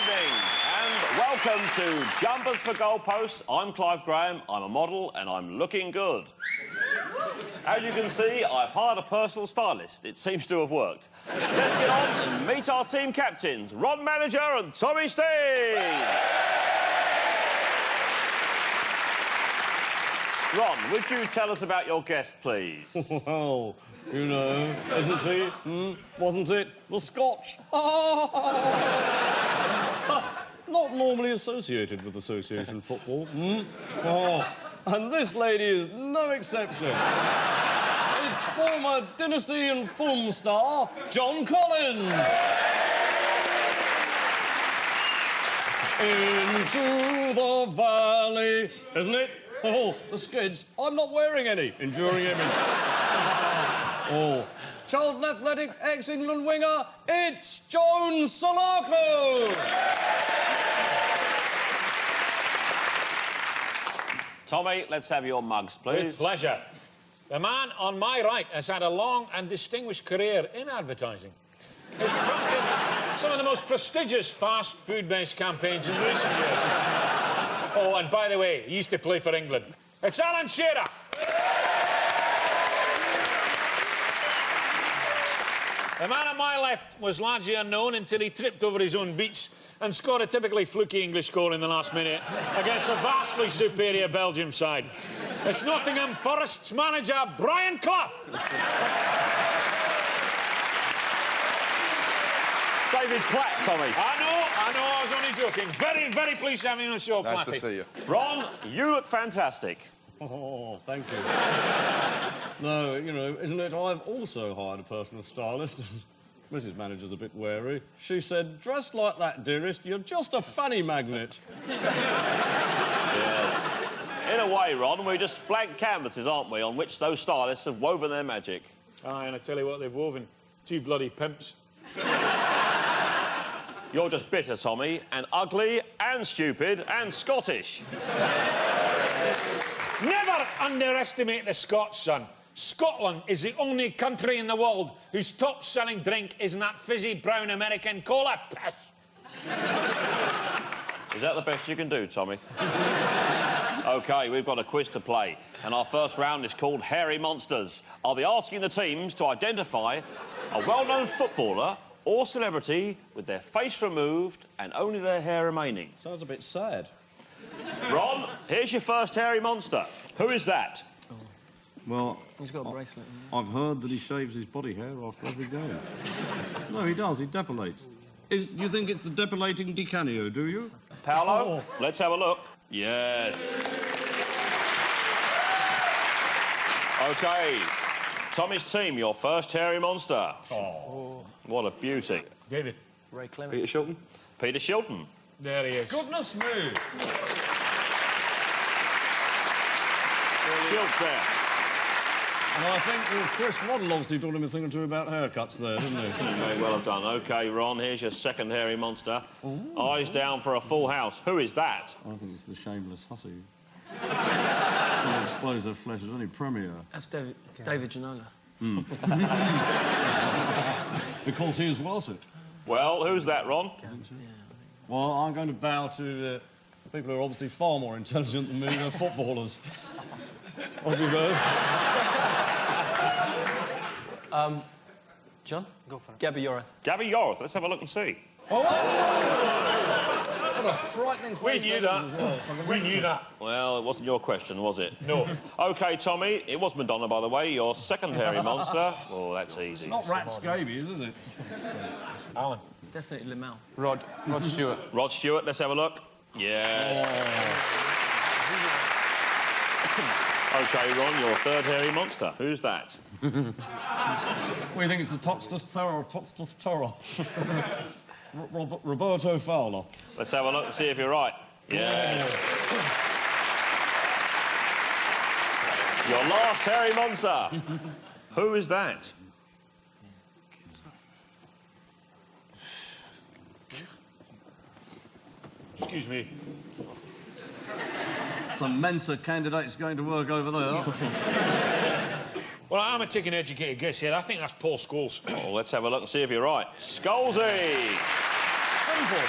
evening and welcome to Jumpers for Goalposts. I'm Clive Graham, I'm a model and I'm looking good. As you can see, I've hired a personal stylist. It seems to have worked. Let's get on and meet our team captains, Ron Manager and Tommy Steen. Ron, would you tell us about your guest, please? Well, you know, isn't he? Wasn't it? The Scotch. Not normally associated with association football. Oh, and this lady is no exception. It's former Dynasty and Fulham star, John Collins. Into the valley, isn't it? Oh, the skids. I'm not wearing any. Enduring image. Oh, Charlton Athletic ex-England winger, it's Joan Salako. Tommy, let's have your mugs, please. With pleasure. The man on my right has had a long and distinguished career in advertising. He's fronted some of the most prestigious fast food-based campaigns in recent years. Oh, and by the way, he used to play for England. It's Alan Shearer. The man on my left was largely unknown until he tripped over his own beach and scored a typically fluky English goal in the last minute against a vastly superior Belgium side. It's Nottingham Forest's manager, Brian Clough. David Platt, Tommy. I know, I was only joking. Very, very pleased to have you on the show, Nice Platty. to see you. Ron, you look fantastic. Oh, thank you. No, you know, isn't it? I've also hired a personal stylist. Mrs. Manager's a bit wary. She said, dressed like that, dearest, you're just a fanny magnet. Yes. In a way, Ron, we're just blank canvases, aren't we, on which those stylists have woven their magic. Aye, and I tell you what they've woven. Two bloody pimps. You're just bitter, Tommy, and ugly, and stupid, and Scottish. Never underestimate the Scots, son. Scotland is the only country in the world whose top-selling drink isn't that fizzy brown American cola piss. Is that the best you can do, Tommy? OK, we've got a quiz to play, and our first round is called Hairy Monsters. I'll be asking the teams to identify a well-known footballer or celebrity with their face removed and only their hair remaining. Sounds a bit sad. Ron, here's your first hairy monster. Who is that? Well, He's got a bracelet. I've heard that he shaves his body hair after every game. No, he does. He depilates. You think it's the depilating Di Canio, do you? Paolo, let's have a look. Yes. OK. Tommy's team, your first hairy monster. Oh. What a beauty. David. Ray Clement. Peter Shilton? Peter Shilton. There he is. Goodness me. Shilt's there. And I think Chris Waddle obviously taught him a thing or two about haircuts there, didn't he? You may well have done. OK, Ron, here's your second hairy monster. Eyes down for a full house. Who is that? I think it's the shameless hussy. She'll expose her flesh at any premiere. That's David Ginola. Because he is worth it. Well, who's that, Ron? Well, I'm going to bow to people who are obviously far more intelligent than me, they're footballers. Off you go. John? Go for it. Gabby Yorath. Gabby Yorath. Let's have a look and see. What a frightening face. We knew that. We knew that. Well, it wasn't your question, was it? No. OK, Tommy, it was Madonna, by the way, your second hairy monster. Oh, that's easy. It's not rat scabies, is it? Alan. Definitely Lamel. Rod Stewart. Rod Stewart, let's have a look. Yes. OK, Ron, your third hairy monster. Who's that? We think it's the Topstus Terror. Roberto Fowler. Let's have a look and see if you're right. Yeah. Your last hairy monster. Who is that? Excuse me. Some Mensa candidates going to work over there. Well, I'm a taking educated guess here. I think that's Paul Scholes. Well, let's have a look and see if you're right. Scholesy! Simple.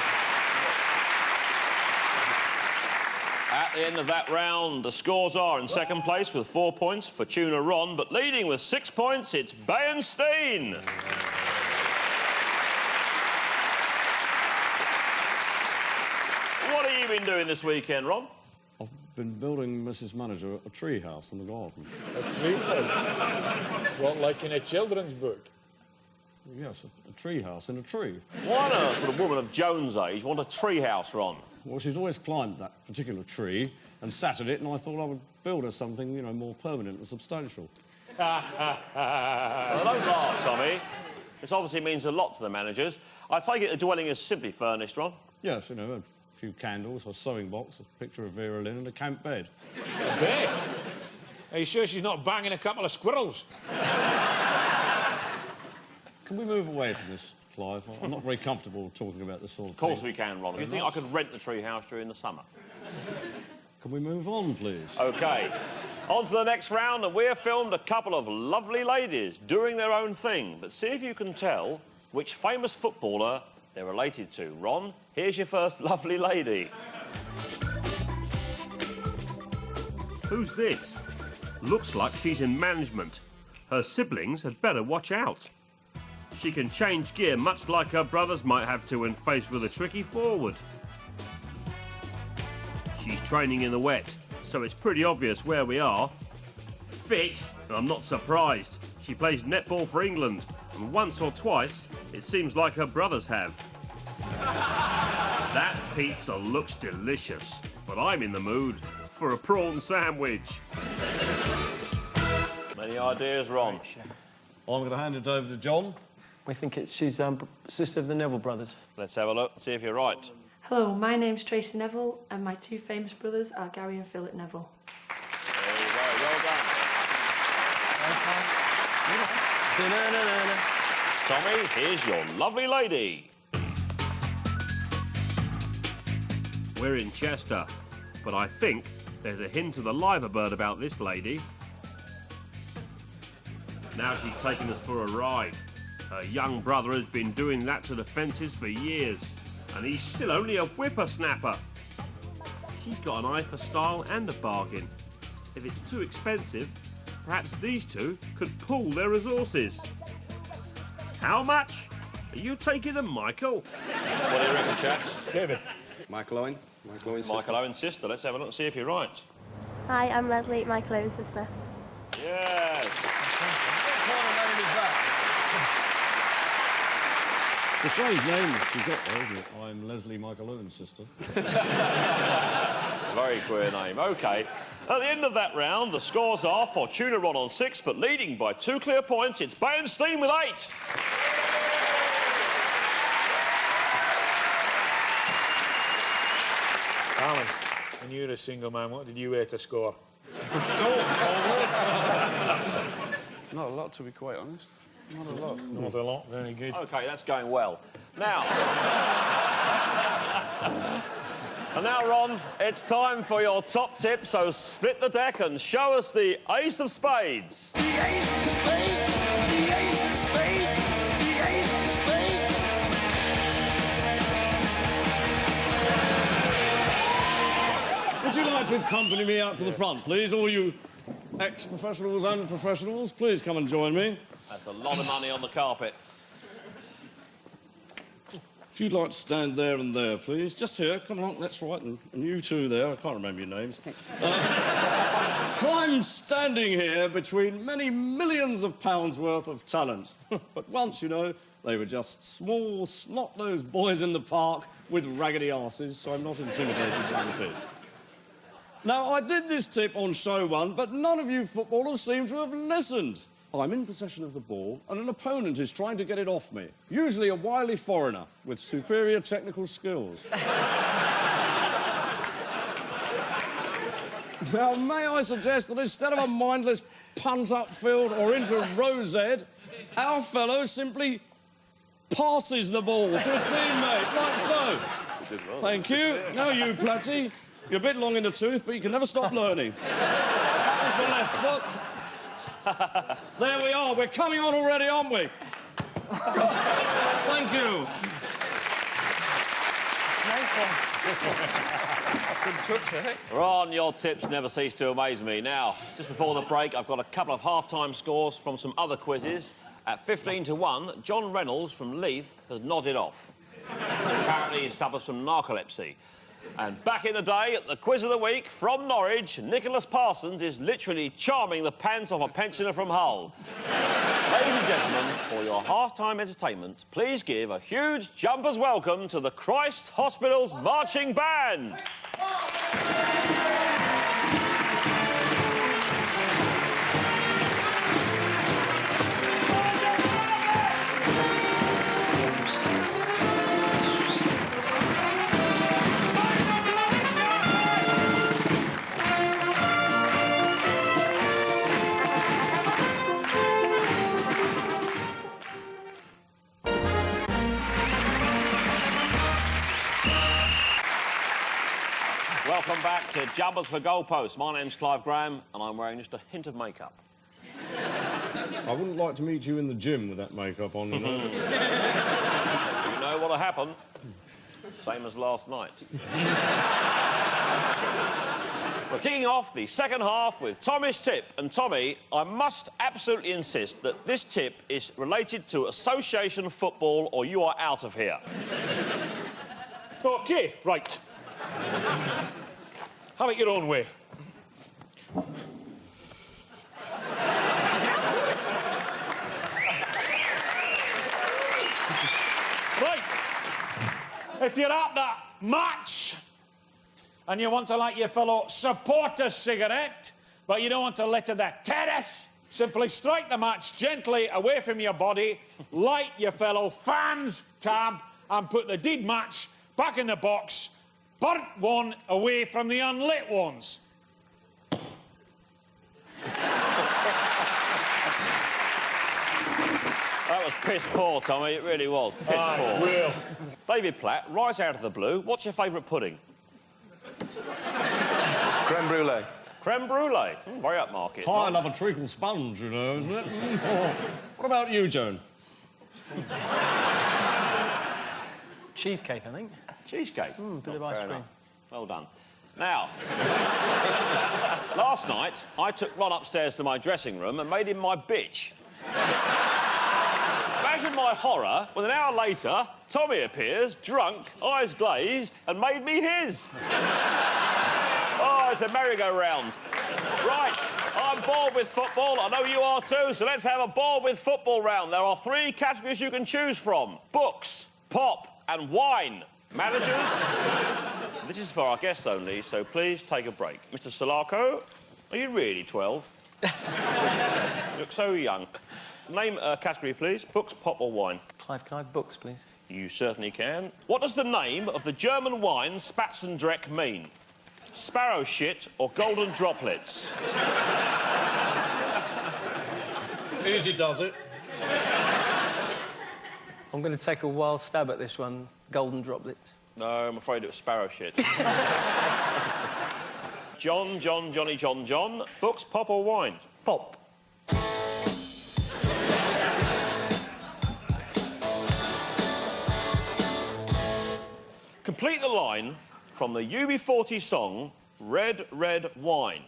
At the end of that round, the scores are in second place with 4 points, Fortuna Ron, but leading with 6 points, it's Bayenstein. What have you been doing this weekend, Ron? I've been building Mrs. Manager a tree house in the garden. A tree house? What, like in a children's book? Yes, a tree house in a tree. Why on earth would a woman of Joan's age want a tree house, Ron? Well, she's always climbed that particular tree and sat at it, and I thought I would build her something, you know, more permanent and substantial. Well, don't laugh, Tommy. This obviously means a lot to the managers. I take it the dwelling is simply furnished, Ron? Yes, you know, a few candles, a sewing box, a picture of Vera Lynn and a camp bed. A bed? Are you sure she's not banging a couple of squirrels? Can we move away from this, Clive? I'm not very comfortable talking about this sort of Of course thing. we can, Ron. Do you think I could rent the tree house during the summer? Can we move on, please? OK. On to the next round, and we've filmed a couple of lovely ladies doing their own thing. But see if you can tell which famous footballer they're related to. Ron, here's your first lovely lady. Who's this? Looks like she's in management. Her siblings had better watch out. She can change gear much like her brothers might have to when faced with a tricky forward. She's training in the wet, so it's pretty obvious where we are. Fit? I'm not surprised. She plays netball for England, and once or twice, it seems like her brothers have. That pizza looks delicious, but I'm in the mood for a prawn sandwich. Any ideas, Ron? I'm going to hand it over to John. We think she's sister of the Neville brothers. Let's have a look, see if you're right. Hello, my name's Tracy Neville, and my two famous brothers are Gary and Philip Neville. There you go, well done. Tommy, here's your lovely lady. We're in Chester, but I think there's a hint of the liver bird about this lady. Now she's taking us for a ride. Her young brother has been doing that to the fences for years, and he's still only a whippersnapper. She's got an eye for style and a bargain. If it's too expensive, perhaps these two could pool their resources. How much? Are you taking them, Michael? What do you reckon, chaps? David. Michael Owen. Michael Owen's Michael Owen's sister. Let's have a look and see if you're right. Hi, I'm Leslie, Michael Owen's sister. Yes. What kind of name is that? It's a strange name she's got there, isn't it? I'm Leslie, Michael Owen's sister. Very queer name. OK. At the end of that round, the scores are Fortuna Ron on 6, but leading by 2 clear points, it's Bayenstein with 8. Alan, when you were a single man, what did you weigh to score? Not a lot, to be quite honest. Not a lot. Not a lot, very good. OK, that's going well. Now... And now, Ron, it's time for your top tip, so split the deck and show us the ace of spades. The ace of spades! The ace of spades! The ace of spades! Would you like to accompany me out to the front, please? All you ex-professionals and professionals, please come and join me. That's a lot of money on the carpet. If you'd like to stand there and there, please. Just here, come along, that's right, and you two there, I can't remember your names. I'm standing here between many millions of pounds worth of talent. But once, you know, they were just small, snot-nosed boys in the park with raggedy arses, so I'm not intimidated one bit. Now, I did this tip on show 1, but none of you footballers seem to have listened. I'm in possession of the ball, and an opponent is trying to get it off me, usually a wily foreigner with superior technical skills. Now, may I suggest that instead of a mindless punt upfield or into row Z, our fellow simply passes the ball to a teammate, like so. Thank you. Now you, Platty. You're a bit long in the tooth, but you can never stop learning. That's the left foot. There we are. We're coming on already, aren't we? Thank you. Good touch, eh? Ron, your tips never cease to amaze me. Now, just before the break, I've got a couple of half-time scores from some other quizzes. At 15-1, John Reynolds from Leith has nodded off. Apparently he suffers from narcolepsy. And back in the day, at the Quiz of the Week, from Norwich, Nicholas Parsons is literally charming the pants off a pensioner from Hull. Ladies and gentlemen, for your half-time entertainment, please give a huge jumper's welcome to the Christ Hospital's Marching Band. Welcome back to Jumpers for Goalposts. My name's Clive Graham, and I'm wearing just a hint of makeup. I wouldn't like to meet you in the gym with that makeup on, you know. You know what'll happen? Same as last night. We're kicking off the second half with Tommy's tip. And Tommy, I must absolutely insist that this tip is related to association football or you are out of here. OK, right. Have it your own way. Right. If you're at that match and you want to light your fellow supporter's cigarette, but you don't want to litter the terrace, simply strike the match gently away from your body, light your fellow fans' tab, and put the deed match back in the box. Burnt one away from the unlit ones. That was piss poor, Tommy. It really was. Piss poor. Will. David Platt, right out of the blue, what's your favourite pudding? Creme brulee. Creme brulee. Very upmarket. Oh, I love a treacle sponge, you know, isn't it? Oh. What about you, Joan? Cheesecake, I think. Cheesecake. Bit of ice Fair cream. enough. Well done. Now, last night, I took Ron upstairs to my dressing room and made him my bitch. Imagine my horror when an hour later, Tommy appears, drunk, eyes glazed, and made me his. Oh, it's a merry-go-round. Right, I'm bored with football. I know you are too, so let's have a bored with football round. There are 3 categories you can choose from. Books, pop, and wine. Managers? This is for our guests only, so please take a break. Mr. Solarco, are you really 12? You look so young. Name a category, please. Books, pop, or wine? Clive, can I have books, please? You certainly can. What does the name of the German wine Spatzendreck mean? Sparrow shit or golden droplets? Easy does it. I'm going to take a wild stab at this one. Golden droplets. No, I'm afraid it was sparrow shit. John, Johnny, John. Books, pop, or wine? Pop. Complete the line from the UB40 song, Red, Red Wine.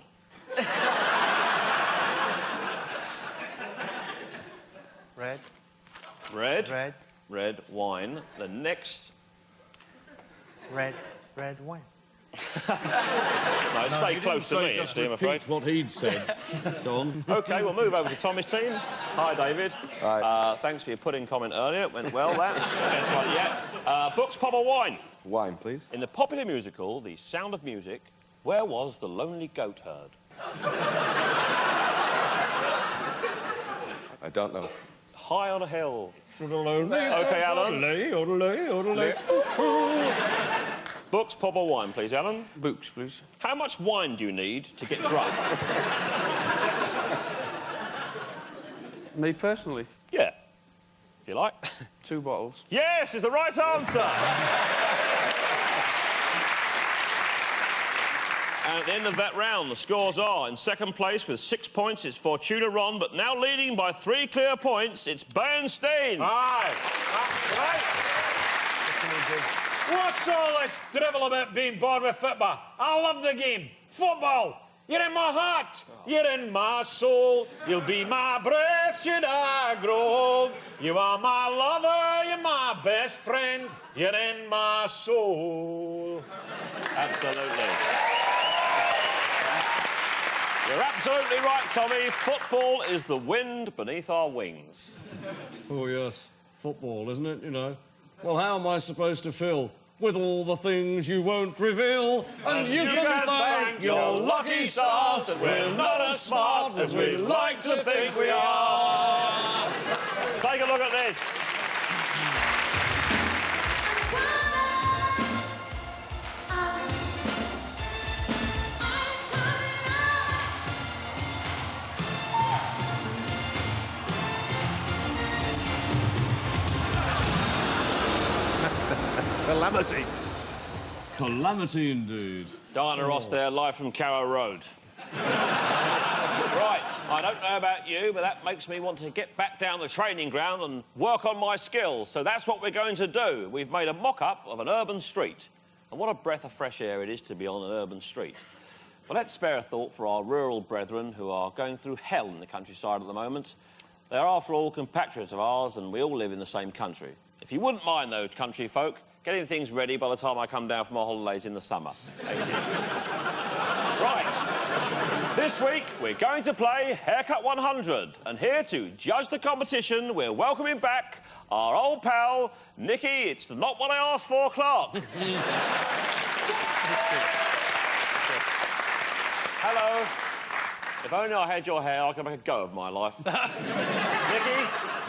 Red. Red. Red. Red wine. The next... Red wine. No, stay close to me, actually, I'm afraid. What he'd said, John. OK, we'll move over to Tommy's team. Hi, David. Hi. Thanks for your pudding comment earlier. It went well, that. Guess what, yeah. Books, pop, or wine? Wine, please. In the popular musical, The Sound of Music, where was the lonely goat herd? I don't know. High on a hill. OK, Alan. Orderly. Books, pop, or wine, please, Alan? Books, please. How much wine do you need to get drunk? Me personally, Yeah. If you like. 2 bottles. Yes, is the right answer. And at the end of that round, the scores are in second place with 6 points, it's Fortuna Ron, but now leading by 3 clear points, it's Bernstein. Aye, that's right. What's all this drivel about being bored with football? I love the game. Football. You're in my heart. You're in my soul. You'll be my breath should I grow old. You are my lover. You're my best friend. You're in my soul. Absolutely. You're absolutely right, Tommy. Football is the wind beneath our wings. Oh, yes. Football, isn't it? You know. Well, how am I supposed to feel? With all the things you won't reveal. And you can thank your lucky stars that we're not as smart as we like to think we are. Take a look at this. Calamity. Calamity indeed. Diana Ross there, live from Carrow Road. Right, I don't know about you, but that makes me want to get back down the training ground and work on my skills. So that's what we're going to do. We've made a mock-up of an urban street. And what a breath of fresh air it is to be on an urban street. But let's spare a thought for our rural brethren who are going through hell in the countryside at the moment. They are, after all, compatriots of ours, and we all live in the same country. If you wouldn't mind, though, country folk, getting things ready by the time I come down for my holidays in the summer. Thank you. Right. This week, we're going to play Haircut 100. And here to judge the competition, we're welcoming back our old pal, Nicky, it's not what I asked for, Clark. Hello. If only I had your hair, I could make a go of my life. Nicky,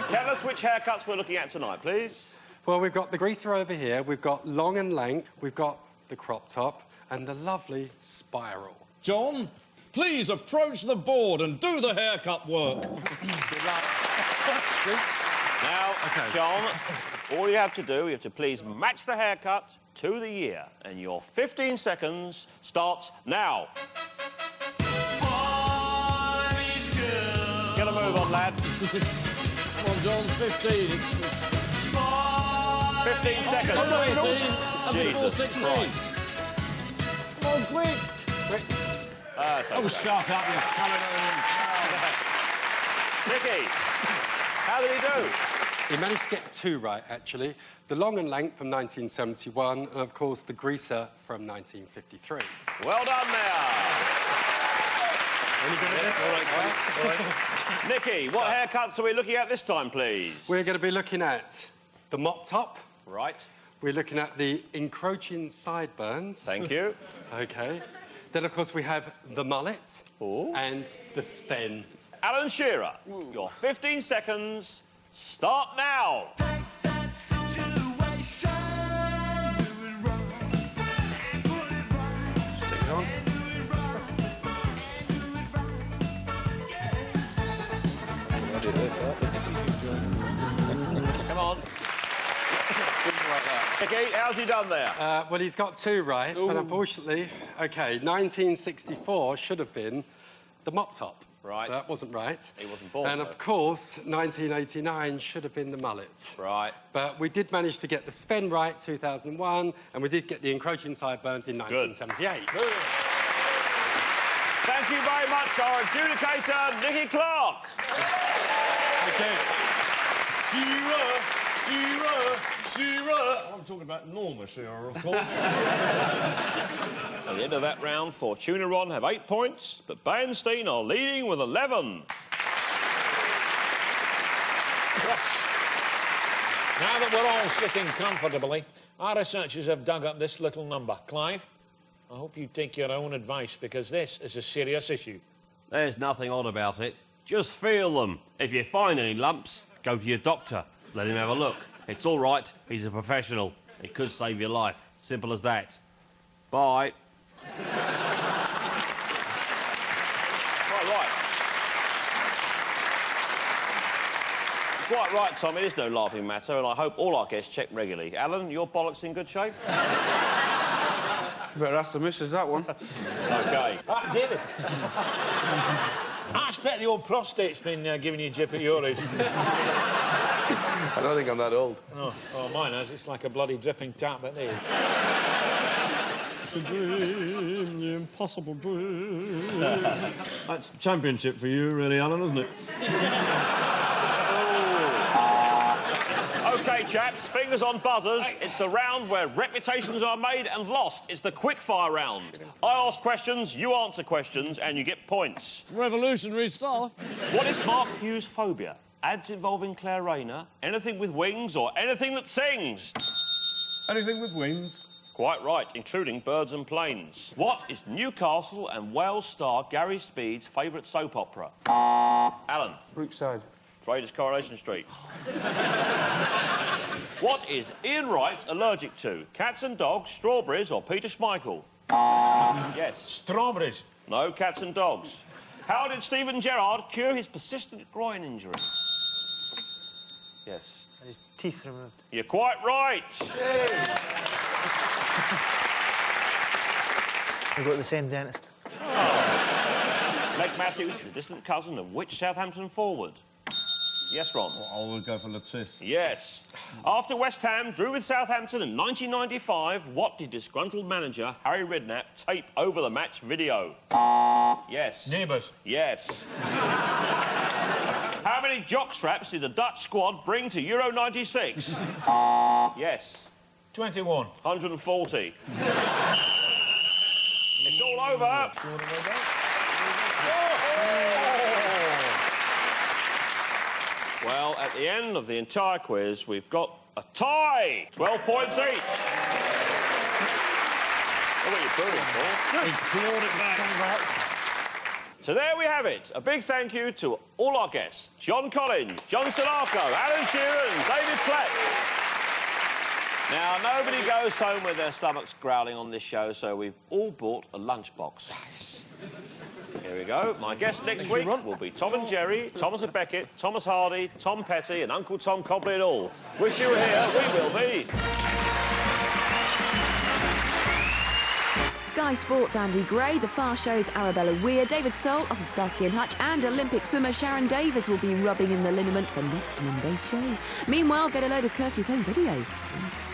tell us which haircuts we're looking at tonight, please. Well, we've got the greaser over here, we've got long and lank, we've got the crop top, and the lovely spiral. John, please approach the board and do the haircut work. Good luck. Now, Okay. John, all you have to do, you have to please match the haircut to the year. And your 15 seconds starts now. Get a move on, lad. Come on, John, 15. It's 15 seconds. after 18 and before Jesus 16. Christ. Come on, quick. That's okay. Oh, shut up, you Caledonian. Nicky, how did he do? He managed to get two right, actually. The long and lank from 1971, and, of course, the greaser from 1953. Well done there. Nicky, what haircuts are we looking at this time, please? We're going to be looking at the mop top. Right. We're looking at the encroaching sideburns. Thank you. OK. Then, of course, we have the mullet. Ooh. And the spen. Alan Shearer, your 15 seconds start now. Stick it on. Come on. Nicky, how's he done there? Well, he's got two right, but unfortunately, OK, 1964 should have been the mop top. Right. That wasn't right. He wasn't born, And, though. of course, 1989 should have been the mullet. Right. But we did manage to get the spen right, 2001, and we did get the encroaching sideburns in 1978. Thank you very much, our adjudicator, Nicky Clark. OK. Shearer. I'm talking about Norma Shearer, of course. At the end of that round, Fortuna Ron have 8 points, but Bayenstein are leading with 11. Now that we're all sitting comfortably, our researchers have dug up this little number. Clive, I hope you take your own advice, because this is a serious issue. There's nothing odd about it. Just feel them. If you find any lumps, go to your doctor. Let him have a look. It's all right. He's a professional. It could save your life. Simple as that. Bye. Quite right, Tom. It is no laughing matter, and I hope all our guests check regularly. Alan, your bollock's in good shape? Better ask the missus that one. OK. David. I expect the old prostate's been giving you a jip at your age. I don't think I'm that old. Oh, mine is. It's like a bloody dripping tap at there. It's a dream, the impossible dream. That's championship for you, really, Alan, isn't it? OK, chaps, fingers on buzzers. It's the round where reputations are made and lost. It's the quickfire round. I ask questions, you answer questions, and you get points. Revolutionary stuff. What is Mark Hughes' phobia? Ads involving Claire Rayner, anything with wings, or anything that sings? Anything with wings. Quite right, including birds and planes. What is Newcastle and Wales star Gary Speed's favourite soap opera? Alan. Brookside. Afraid it's Coronation Street. What is Ian Wright allergic to? Cats and dogs, strawberries, or Peter Schmeichel? Yes. Strawberries. No, cats and dogs. How did Steven Gerrard cure his persistent groin injury? Yes. And his teeth removed. You're quite right. We've got the same dentist. Meg Matthews, the distant cousin of which Southampton forward? Yes, Ron. I will go for Lettice. Yes. After West Ham drew with Southampton in 1995, what did disgruntled manager Harry Redknapp tape over the match video? Yes. Neighbours. Yes. How many jock straps did the Dutch squad bring to Euro 96? Yes. 21. 140. It's all over. Well, at the end of the entire quiz, we've got a tie. 12 points each. What are you doing, Paul? He clawed it back. So there we have it. A big thank you to all our guests. John Collins, John Solarco, Alan Shearer and David Platt. Now, nobody goes home with their stomachs growling on this show, so we've all bought a lunchbox. Here we go. My guests next week will be Tom and Jerry, Thomas and Beckett, Thomas Hardy, Tom Petty and Uncle Tom Cobley and all. Wish you were here. We will be. Sky Sports' Andy Gray, The Fast Show's Arabella Weir, David Soul, often Starsky and Hutch, and Olympic swimmer Sharon Davis will be rubbing in the liniment for next Monday's show. Meanwhile, get a load of Kirsty's home videos. Next.